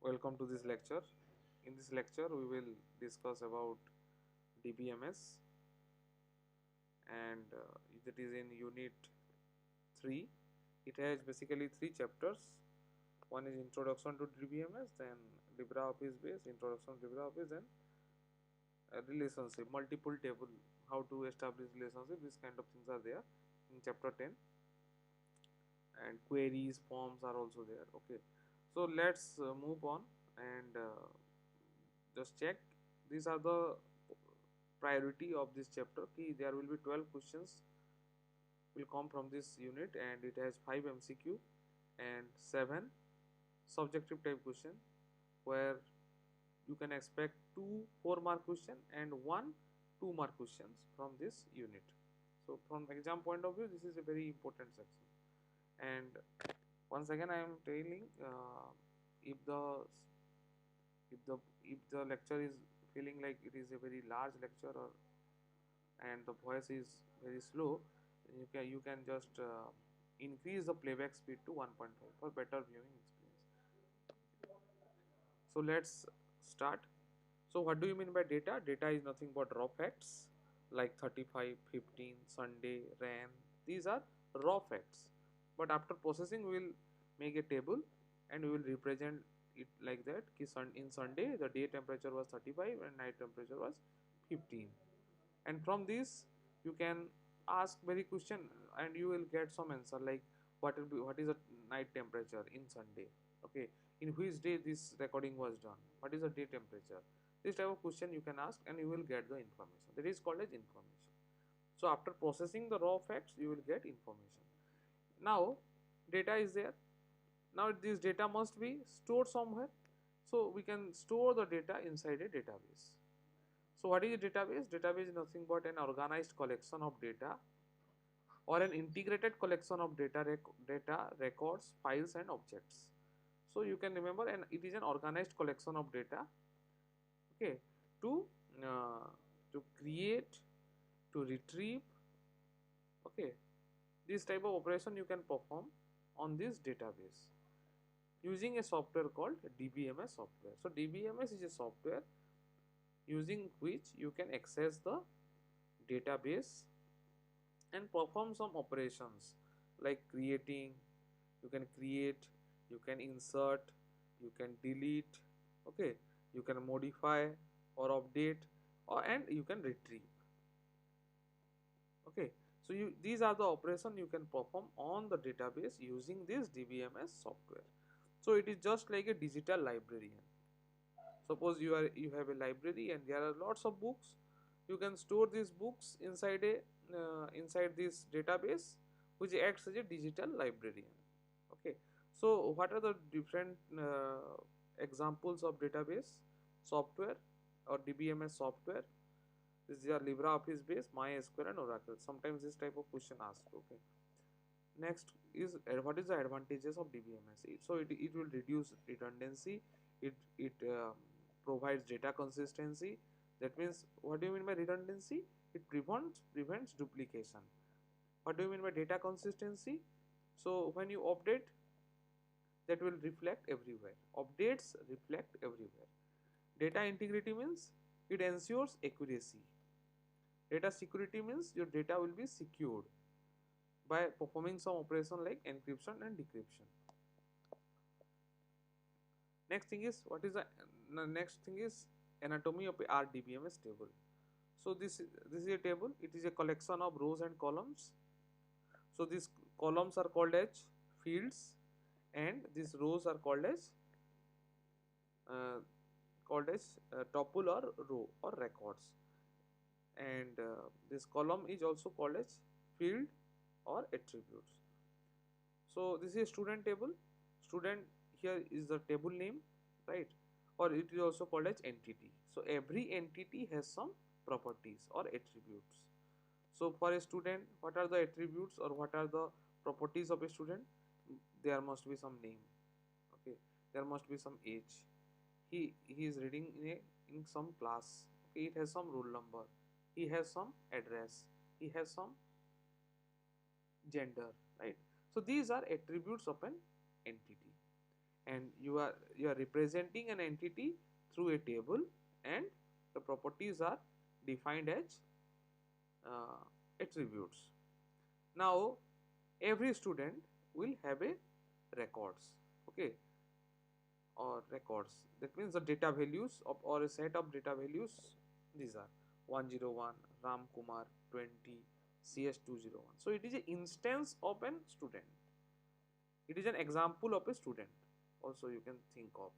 Welcome to this lecture. In this lecture we will discuss about DBMS, and it is in unit 3. It has basically 3 chapters. One is introduction to DBMS, then LibreOffice Base, introduction to LibreOffice, then relationship, multiple table, how to establish relationship. These kind of things are there in chapter 10, and queries, forms are also there. Okay, so let's move on and just check. These are the priority of this chapter. There will be 12 questions will come from this unit, and it has 5 MCQ and 7 subjective type question, where you can expect 2 4-mark question and 1 2-mark questions from this unit. So from exam point of view, this is a very important section. And once again I am telling, if the lecture is feeling like it is a very large lecture, or and the voice is very slow, you can just increase the playback speed to 1.5 for better viewing experience. So let's start. So what do you mean by data? Data is nothing but raw facts like 35, 15, Sunday, ran. These are raw facts. But after processing, we will make a table and we will represent it like that. In Sunday, the day temperature was 35 and night temperature was 15. And from this, you can ask very question and you will get some answer like what is the night temperature in Sunday. Okay, in which day this recording was done, what is the day temperature. This type of question you can ask and you will get the information. That is called as information. So after processing the raw facts, you will get information. Now data is there. Now this data must be stored somewhere. So we can store the data inside a database. So what is a database? Database is nothing but an organized collection of data, or an integrated collection of data, records, files and objects. So you can remember, and it is an organized collection of data, okay, to create, to retrieve, okay, this type of operation you can perform on this database using a software called DBMS software. So DBMS is a software using which you can access the database and perform some operations like creating. You can create, you can insert, you can delete, okay, you can modify or update, and you can retrieve. Okay, so these are the operations you can perform on the database using this DBMS software. So it is just like a digital librarian. Suppose you have a library and there are lots of books. You can store these books inside this database, which acts as a digital librarian. Okay, so what are the different examples of database software or DBMS software? These are LibreOffice Base, MySQL and Oracle. Sometimes this type of question asked. Okay. Next is what is the advantages of DBMS? So it will reduce redundancy. It provides data consistency. That means, what do you mean by redundancy? It prevents duplication. What do you mean by data consistency? So when you update, that will reflect everywhere. Updates reflect everywhere. Data integrity means it ensures accuracy. Data security means your data will be secured by performing some operation like encryption and decryption. Next thing is, anatomy of a RDBMS table. So this is a table. It is a collection of rows and columns. So these columns are called as fields, and these rows are called as tuple or row or records. And this column is also called as field or attributes. So this is a student table. Student, here is the table name, right? Or it is also called as entity. So every entity has some properties or attributes. So for a student, what are the attributes or what are the properties of a student? There must be some name, okay, there must be some age, he is reading in some class, okay, it has some roll number, he has some address, he has some gender, right? So these are attributes of an entity. and you are representing an entity through a table, and the properties are defined as attributes. Now every student will have a records, okay, or records. That means the data values of, or a set of data values, these are 101 Ram Kumar 20 CS201. So it is an instance of an student, it is an example of a student also, you can think of.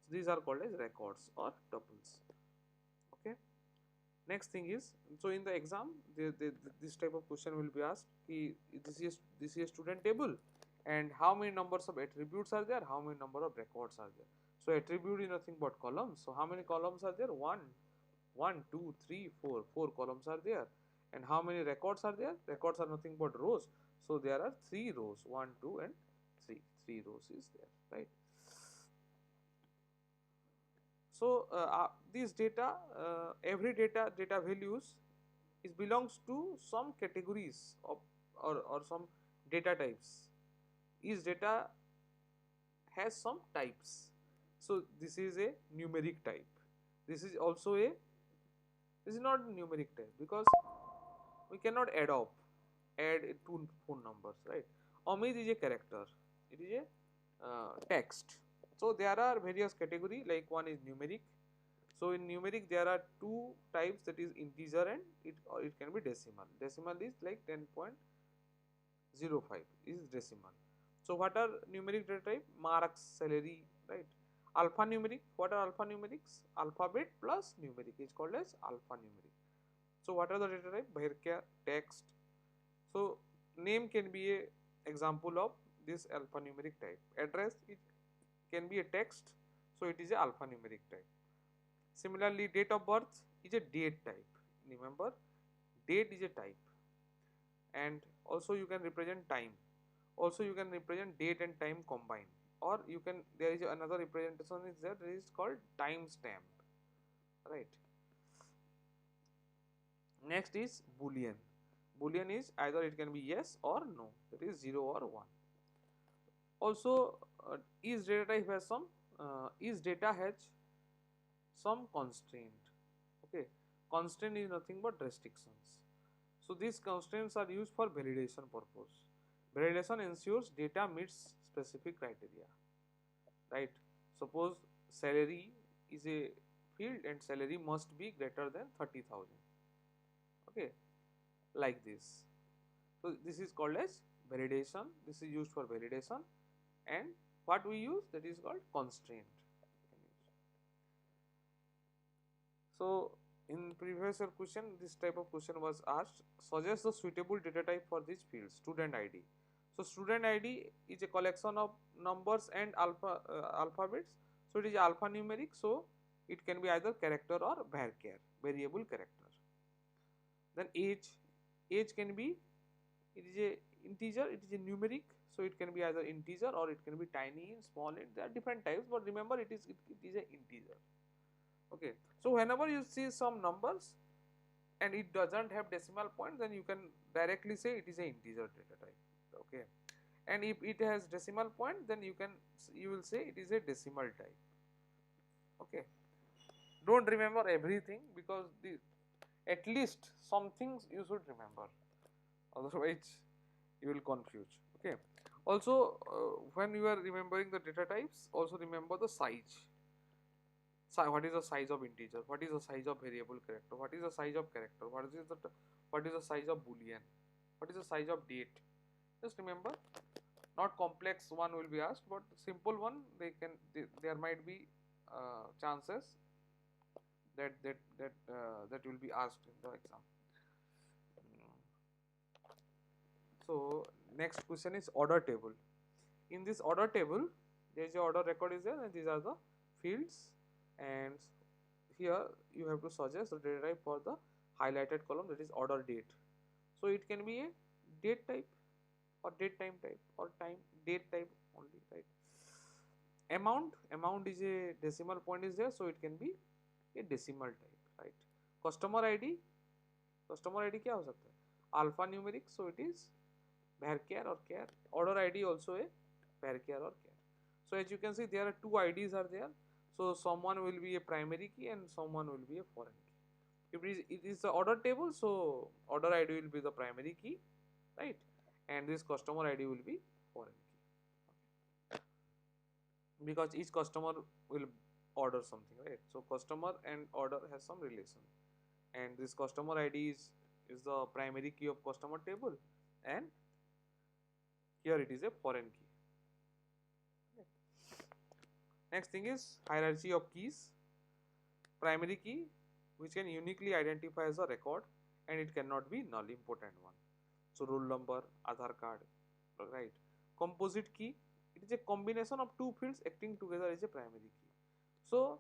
So these are called as records or tuples. Okay. Next thing is, so in the exam this type of question will be asked, this is a student table, and how many numbers of attributes are there, how many number of records are there. So attribute is nothing but columns. So how many columns are there? One, two, three, four. Four columns are there. And how many records are there? Records are nothing but rows. So there are 3 rows, 1, 2 and 3. 3 rows is there, right? So these data, every data values is belongs to some categories of, or some data types. Each data has some types. So this is a numeric type. This is also a, this is not a numeric type, because we cannot add two phone numbers, right? Omid is a character. It is a text. So there are various category, like one is numeric. So in numeric there are two types, that is integer and it can be decimal. Decimal is like 10.05 is decimal. So what are numeric data type? Marks, salary, right? Alphanumeric, what are alphanumerics? Alphabet plus numeric is called as alphanumeric. So what are the data type? Varchar, text. So name can be a example of this alphanumeric type. Address, it can be a text, so it is a alphanumeric type. Similarly, date of birth is a date type. Remember, date is a type. And also you can represent time. Also you can represent date and time combined. Or you can, there is another representation is there, that is called timestamp, right? Next is boolean. Boolean is either it can be yes or no, that is 0 or 1. Also each data type has some, each data has some constraint, okay. Constraint is nothing but restrictions. So these constraints are used for validation purpose. Validation ensures data meets specific criteria, right? Suppose salary is a field and salary must be greater than 30,000, okay, like this. So this is called as validation, this is used for validation, and what we use, that is called constraint. So in previous year question, this type of question was asked, suggest the suitable data type for this field, student ID. So student ID is a collection of numbers and alphabets. So it is alphanumeric, so it can be either character or varchar, variable character. Then age can be, it is a integer, it is a numeric, so it can be either integer or it can be tiny int, small int. There are different types, but remember it is an integer. Okay, so whenever you see some numbers and it doesn't have decimal point, then you can directly say it is an integer data type, okay. And if it has decimal point, then you will say it is a decimal type, okay. Don't remember everything, because at least some things you should remember, otherwise you will confuse, okay. Also when you are remembering the data types, also remember the size. What is the size of integer, what is the size of variable character, what is the size of character, what is the size of boolean, what is the size of date. Just remember, not complex one will be asked, but simple one there might be chances that will be asked in the exam. So next question is order table. In this order table, there is a order record is there, and these are the fields, and here you have to suggest the data type for the highlighted column, that is order date. So it can be a date type or date time type or time date type only, right? Amount is a decimal point is there, so it can be a decimal type, right? Customer ID क्या हो सकता है? Alphanumeric, so it is varchar or char. Order ID also a varchar or char. So as you can see, there are two IDs are there. So someone will be a primary key and someone will be a foreign key. If it is the order table, so order ID will be the primary key, right? And this customer ID will be foreign key, because each customer will order something, right? So customer and order has some relation, and this customer ID is the primary key of customer table, and here it is a foreign key. Next thing is hierarchy of keys. Primary key, which can uniquely identify as a record, and it cannot be null, important one. So roll number, Aadhaar card, right? Composite key, it is a combination of two fields acting together as a primary key. So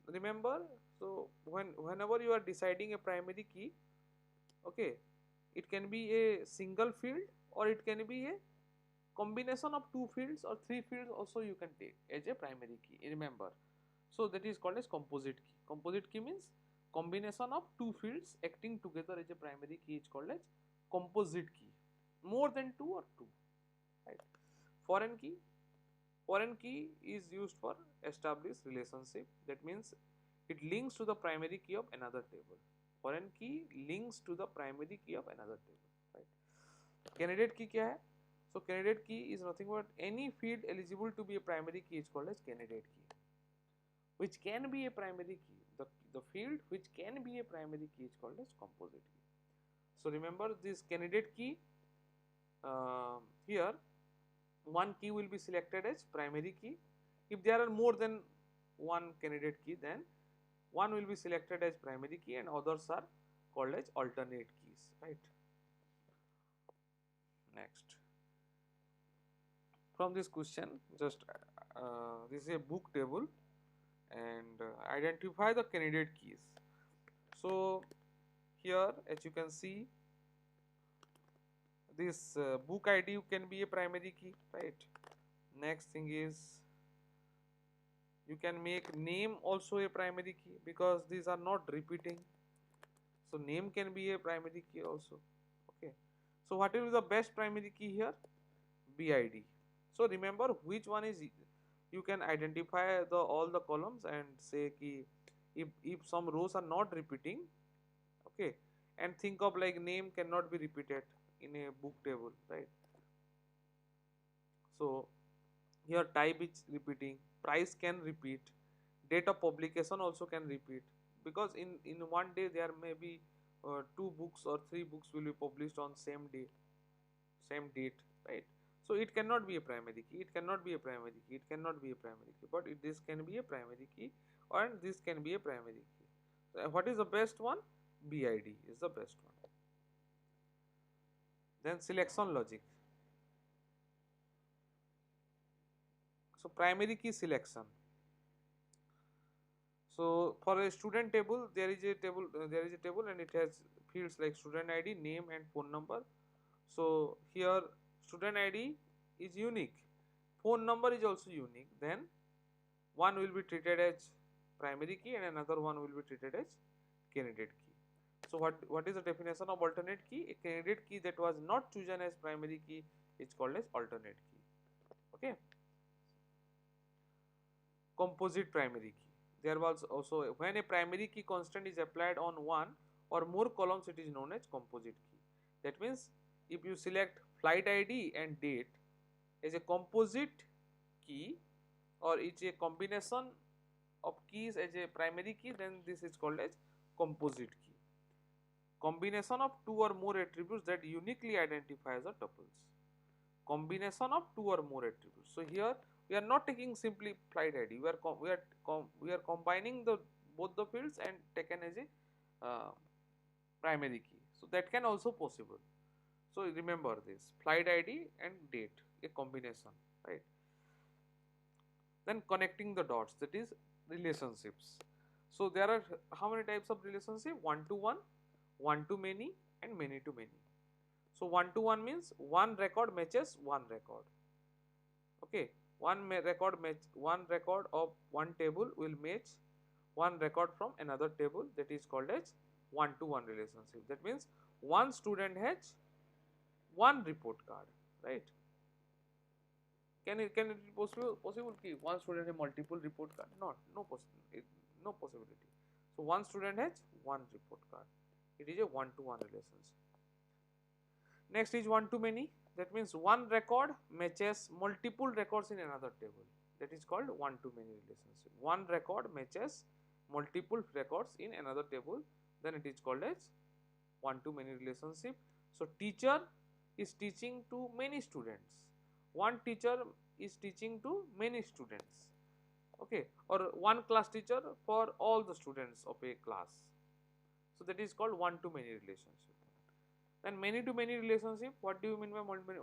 remember, so whenever you are deciding a primary key, okay, it can be a single field or it can be a combination of two fields or three fields also you can take as a primary key, remember. So that is called as composite key. Composite key means combination of two fields acting together as a primary key is called as composite key. More than two or two, right? Foreign key. Foreign key is used for establish relationship. That means it links to the primary key of another table. Foreign key links to the primary key of another table, right? Candidate key क्या है? So candidate key is nothing but any field eligible to be a primary key is called as candidate key, which can be a primary key. The field which can be a primary key is called as composite key. So remember this candidate key, here one key will be selected as primary key. If there are more than one candidate key, then one will be selected as primary key and others are called as alternate keys, right? Next, from this question, just this is a book table, and identify the candidate keys. So here as you can see, this book ID can be a primary key, right? Next thing is you can make name also a primary key because these are not repeating. So name can be a primary key also. Okay. So what will be the best primary key here? BID. So remember which one is, you can identify the all the columns and say ki if some rows are not repeating, okay, and think of like name cannot be repeated in a book table, right? So here type is repeating, price can repeat, date of publication also can repeat, because in one day there may be two books or three books will be published on same day, same date, right? So it cannot be a primary key, it cannot be a primary key, it cannot be a primary key, but this can be a primary key or this can be a primary key. So what is the best one? BID is the best one. Then selection logic. So primary key selection. So for a student table, there is a table and it has fields like student ID, name and phone number. So here student ID is unique, phone number is also unique, then one will be treated as primary key and another one will be treated as candidate key. So what is the definition of alternate key? A candidate key that was not chosen as primary key is called as alternate key. Okay. Composite primary key. There was also, when a primary key constant is applied on one or more columns, it is known as composite key. That means if you select flight ID and date as a composite key, or it's a combination of keys as a primary key, then this is called as composite key. Combination of two or more attributes that uniquely identify the tuples. Combination of two or more attributes. So here we are not taking simply flight ID. We are combining the both the fields and taken as a primary key. So that can also possible. So remember this flight ID and date, a combination, right? Then connecting the dots, that is relationships. So there are how many types of relationship? One to one, one to many, and many to many. So one to one means one record matches one record. Okay, one record of one table will match one record from another table, that is called as one to one relationship. That means one student has one report card, right? can it be possible ki one student have multiple report card? Not, no possibility. So one student has one report card. It is a one-to-one relationship. Next is one to many. That means one record matches multiple records in another table. That is called one to many relationship. One record matches multiple records in another table. Then it is called as one to many relationship. So teacher is teaching to many students. One teacher is teaching to many students. Okay, or one class teacher for all the students of a class. So that is called one to many relationship. And many to many relationship, what do you mean by many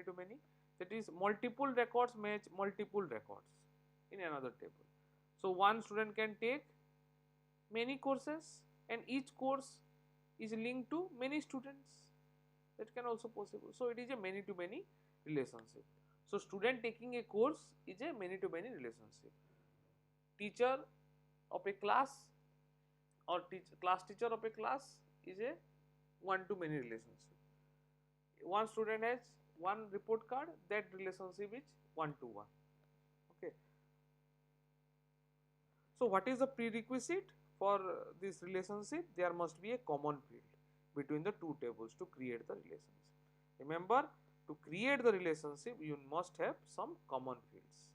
to many? That is multiple records match multiple records in another table. So one student can take many courses and each course is linked to many students. That can also possible. So it is a many to many relationship. So student taking a course is a many to many relationship. Teacher of a class or class teacher of a class is a one to many relationship. One student has one report card, that relationship is one to one. Okay. So what is the prerequisite for this relationship? There must be a common field between the two tables to create the relationship. Remember, to create the relationship you must have some common fields.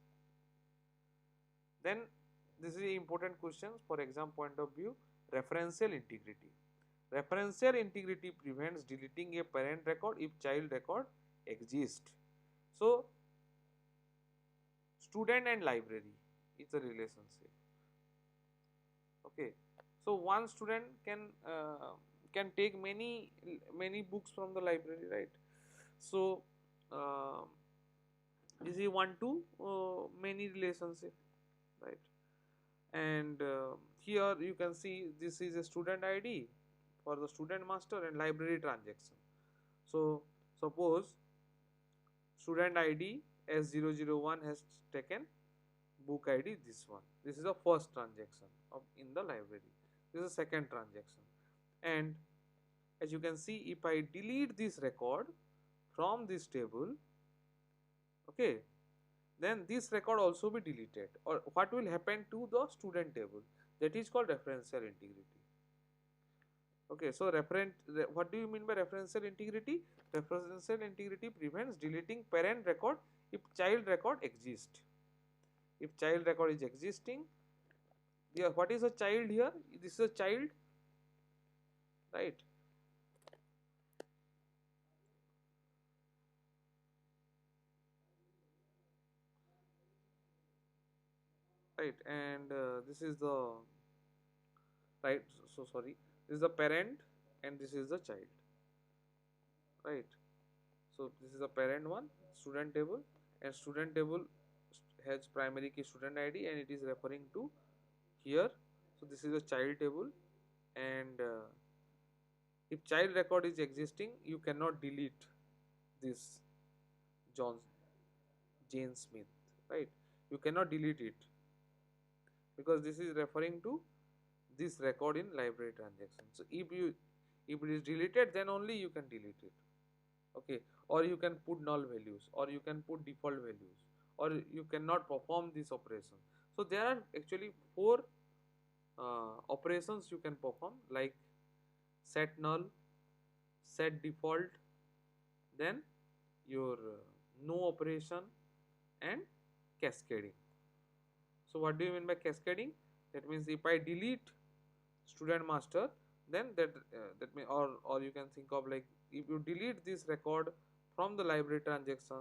Then this is an important question for exam point of view, referential integrity. Referential integrity prevents deleting a parent record if child record exists. So student and library is a relationship. Okay, so one student can take many books from the library, right? So is a one to many relationship, right? And here you can see this is a student ID for the student master and library transaction. So suppose student ID S001 has taken book ID this one. This is the first transaction of in the library. This is the second transaction. And as you can see, if I delete this record from this table, okay, then this record also be deleted. Or what will happen to the student table? That is called referential integrity. Okay, so what do you mean by referential integrity? Referential integrity prevents deleting parent record if child record exists. If child record is existing, here what is a child here? This is a child, right? Right, and this is the right. So sorry, this is the parent and this is the child, right? So this is the parent one, student table, and student table has primary key student ID and it is referring to here. So this is a child table, and if child record is existing, you cannot delete this John Jane Smith, right? You cannot delete it because this is referring to this record in library transaction. So if it is deleted, then only you can delete it. Okay, or you can put null values, or you can put default values, or you cannot perform this operation. So there are actually four operations you can perform, like set null, set default, then your no operation, and cascading. So what do you mean by cascading? That means if I delete student master, then that means, or you can think of like, if you delete this record from the library transaction,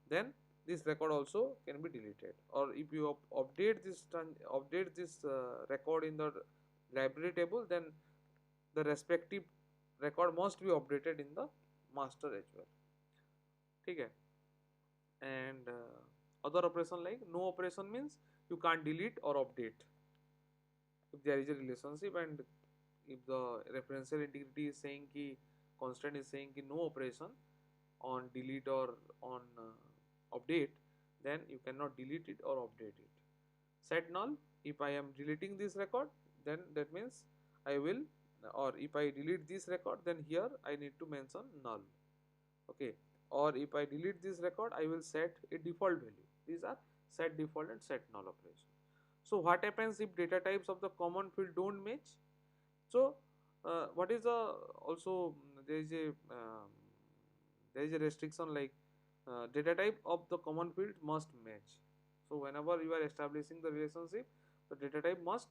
then this record also can be deleted. Or if you update this record in the library table, then the respective record must be updated in the master as well. Okay. And other operation like no operation means you can't delete or update if there is a relationship, and if the referential integrity is saying ki constant is saying ki no operation on delete or on update, then you cannot delete it or update it. Set null, if I am deleting this record, then that means I will, or if I delete this record, then here I need to mention null. Okay, or if I delete this record, I will set a default value. These are set default and set null operation. So what happens if data types of the common field don't match? So what is the also there is a restriction like data type of the common field must match. So whenever you are establishing the relationship, the data type must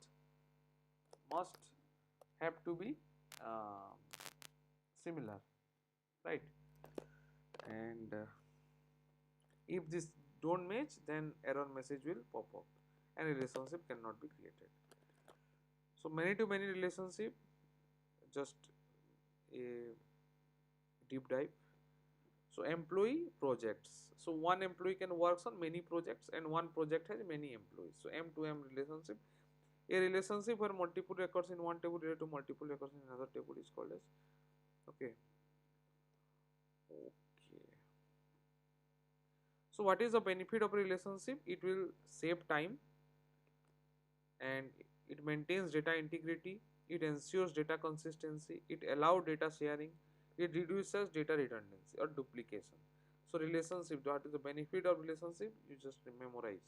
have to be uh, similar, right? And if this don't match, then error message will pop up and relationship cannot be created. So many to many relationship, just a deep dive. So employee projects. So one employee can work on many projects and one project has many employees. So M to M relationship. A relationship where multiple records in one table relate to multiple records in another table is called as, okay. Okay. So what is the benefit of a relationship? It will save time and it maintains data integrity, it ensures data consistency, it allows data sharing, it reduces data redundancy or duplication. So relationship, what is the benefit of relationship? You just memorize.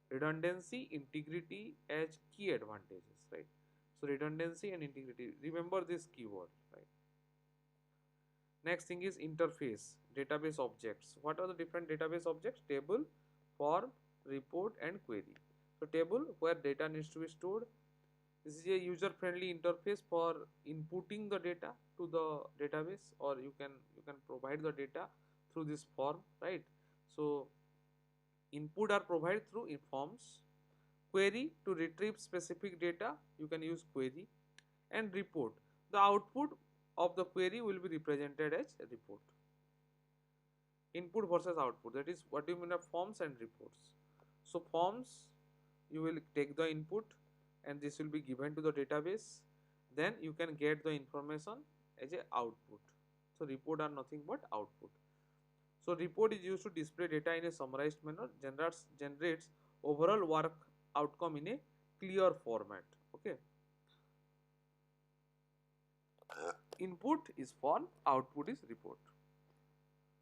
Redundancy, integrity as key advantages, right? So redundancy and integrity, remember this keyword, right? Next thing is interface, database objects. What are the different database objects? Table, form, report and query. So table where data needs to be stored. This is a user friendly interface for inputting the data to the database, or you can provide the data through this form, right? So input are provided through forms. Query, to retrieve specific data, you can use query. And report, the output of the query will be represented as a report. Input versus output, that is what you mean of forms and reports. So forms, you will take the input and this will be given to the database, then you can get the information as a output. So report are nothing but output. So report is used to display data in a summarized manner, generates overall work outcome in a clear format. Okay. Input is form, output is report.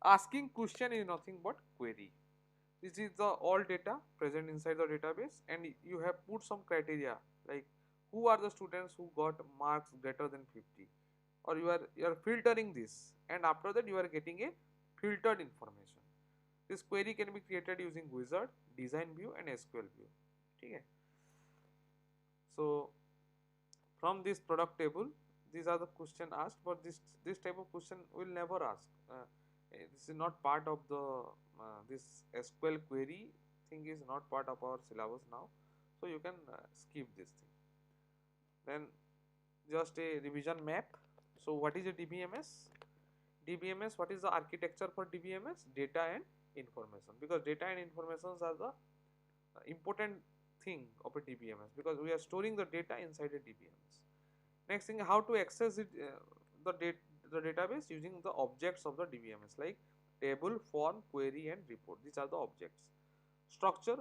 Asking question is nothing but query. This is the all data present inside the database and you have put some criteria like who are the students who got marks greater than 50, or you are filtering this and after that you are getting a filtered information. This query can be created using wizard, design view and SQL view. Okay. So from this product table, these are the question asked, but this type of question will never ask. This is not part of the this SQL query thing is not part of our syllabus now, so you can skip this thing. Then just a revision map. So what is a DBMS? DBMS, what is the architecture for DBMS? Data and information, because data and informations are the important thing of a DBMS, because we are storing the data inside a DBMS. Next thing, how to access it, the database using the objects of the DBMS like table, form, query and report. These are the objects. Structure,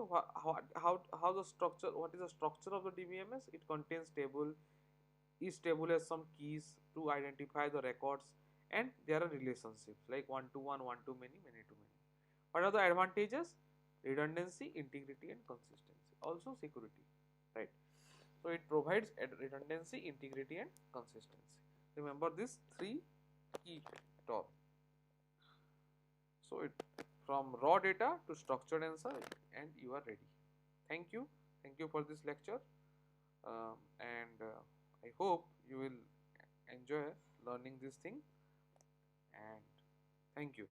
how the structure, what is the structure of the DBMS? It contains table, each table has some keys to identify the records and there are relationships like one to one, one to many, many to many. What are the advantages? Redundancy, integrity and consistency. Also security, right? So it provides redundancy, integrity and consistency. Remember these three key terms. So it from raw data to structured answer and you are ready. Thank you. Thank you for this lecture and I hope you will enjoy learning this thing and thank you.